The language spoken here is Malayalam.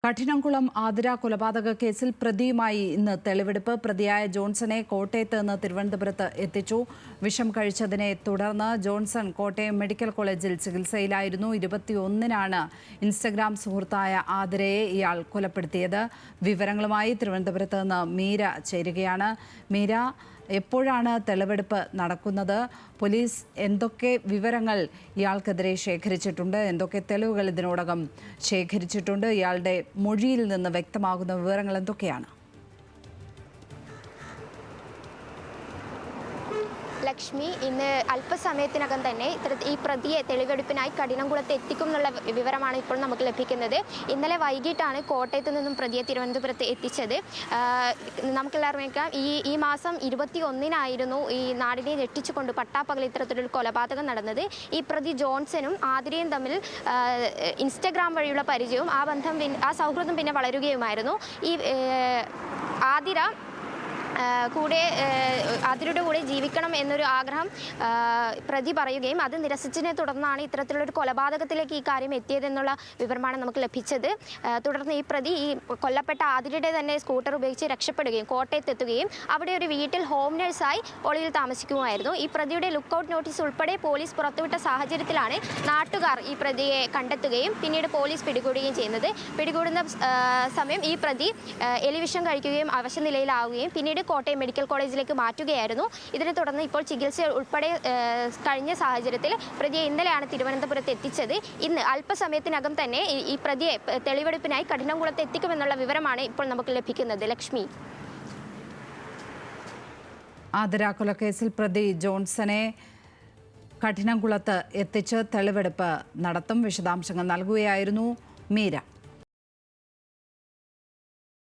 കഠിനംകുളം ആതിര കൊലപാതക കേസിൽ പ്രതിയുമായി ഇന്ന് തെളിവെടുപ്പ്. പ്രതിയായ ജോൺസനെ കോട്ടയത്ത് നിന്ന് തിരുവനന്തപുരത്ത് എത്തിച്ചു. വിഷം കഴിച്ചതിനെ തുടർന്ന് ജോൺസൺ കോട്ടയം മെഡിക്കൽ കോളേജിൽ ചികിത്സയിലായിരുന്നു. 21-നാണ് ഇൻസ്റ്റഗ്രാം സുഹൃത്തായ ആതിരയെ ഇയാൾ കൊലപ്പെടുത്തിയത്. വിവരങ്ങളുമായി തിരുവനന്തപുരത്ത് നിന്ന് മീര ചേരുകയാണ്. മീര, എപ്പോഴാണ് തെളിവെടുപ്പ് നടക്കുന്നത്? പോലീസ് എന്തൊക്കെ വിവരങ്ങൾ ഇയാൾക്കെതിരെ ശേഖരിച്ചിട്ടുണ്ട്? എന്തൊക്കെ തെളിവുകൾ ഇതിനോടകം ശേഖരിച്ചിട്ടുണ്ട്? ഇയാളുടെ മൊഴിയിൽ നിന്ന് വ്യക്തമാകുന്ന വിവരങ്ങൾ എന്തൊക്കെയാണ്? ലക്ഷ്മി, ഇന്ന് അല്പസമയത്തിനകം തന്നെ ഈ പ്രതിയെ തെളിവെടുപ്പിനായി കഠിനംകുളത്ത് എത്തിക്കും എന്നുള്ള വിവരമാണ് ഇപ്പോൾ നമുക്ക് ലഭിക്കുന്നത്. ഇന്നലെ വൈകിട്ടാണ് കോട്ടയത്ത് നിന്നും പ്രതിയെ തിരുവനന്തപുരത്ത് എത്തിച്ചത്. നമുക്കെല്ലാവർക്കും ഈ മാസം 21-നായിരുന്നു ഈ നാടിനെ ഞെട്ടിച്ചുകൊണ്ട് പട്ടാപ്പകൽ ഇത്തരത്തിലൊരു കൊലപാതകം നടന്നത്. ഈ പ്രതി ജോൺസണും ആതിരയും തമ്മിൽ ഇൻസ്റ്റഗ്രാം വഴിയുള്ള പരിചയവും ആ സൗഹൃദം പിന്നെ വളരുകയുമായിരുന്നു. ഈ ആതിര അതിരുടെ കൂടെ ജീവിക്കണം എന്നൊരു ആഗ്രഹം പ്രതി പറയുകയും അത് നിരസിച്ചതിനെ തുടർന്നാണ് ഇത്തരത്തിലുള്ളൊരു കൊലപാതകത്തിലേക്ക് ഈ കാര്യം എത്തിയതെന്നുള്ള വിവരമാണ് നമുക്ക് ലഭിച്ചത്. തുടർന്ന് ഈ പ്രതി ഈ കൊല്ലപ്പെട്ട ആതിരയുടെ തന്നെ സ്കൂട്ടർ ഉപയോഗിച്ച് രക്ഷപ്പെടുകയും കോട്ടയത്തെത്തുകയും അവിടെ ഒരു വീട്ടിൽ ഹോം നഴ്സായി ഒളിയിൽ താമസിക്കുകയായിരുന്നു. ഈ പ്രതിയുടെ ലുക്കൌട്ട് നോട്ടീസ് ഉൾപ്പെടെ പോലീസ് പുറത്തുവിട്ട സാഹചര്യത്തിലാണ് നാട്ടുകാർ ഈ പ്രതിയെ കണ്ടെത്തുകയും പിന്നീട് പോലീസ് പിടികൂടുകയും ചെയ്യുന്നത്. പിടികൂടുന്ന സമയം ഈ പ്രതി എലിവിഷം കഴിക്കുകയും അവശനിലയിലാവുകയും പിന്നീട് കോട്ടയം മെഡിക്കൽ കോളേജിലേക്ക് മാറ്റുകയായിരുന്നു. ഇതിനെ തുടർന്ന് ഇപ്പോൾ ചികിത്സ ഉൾപ്പെടെ കഴിഞ്ഞ സാഹചര്യത്തിൽ പ്രതിയെ ഇന്നലെയാണ് തിരുവനന്തപുരത്ത് എത്തിച്ചത്. ഇന്ന് അല്പസമയത്തിനകം തന്നെ ഈ പ്രതിയെ തെളിവെടുപ്പിനായി കഠിനംകുളത്ത് എത്തിക്കുമെന്നുള്ള വിവരമാണ് ഇപ്പോൾ നമുക്ക് ലഭിക്കുന്നത്. ലക്ഷ്മി, ആതിര കൊലക്കേസിൽ പ്രതി ജോൺസനെ കഠിനംകുളത്ത് എത്തിച്ച് തെളിവെടുപ്പ് നടത്തും. വിശദാംശങ്ങൾ നൽകുകയായിരുന്നു മീര.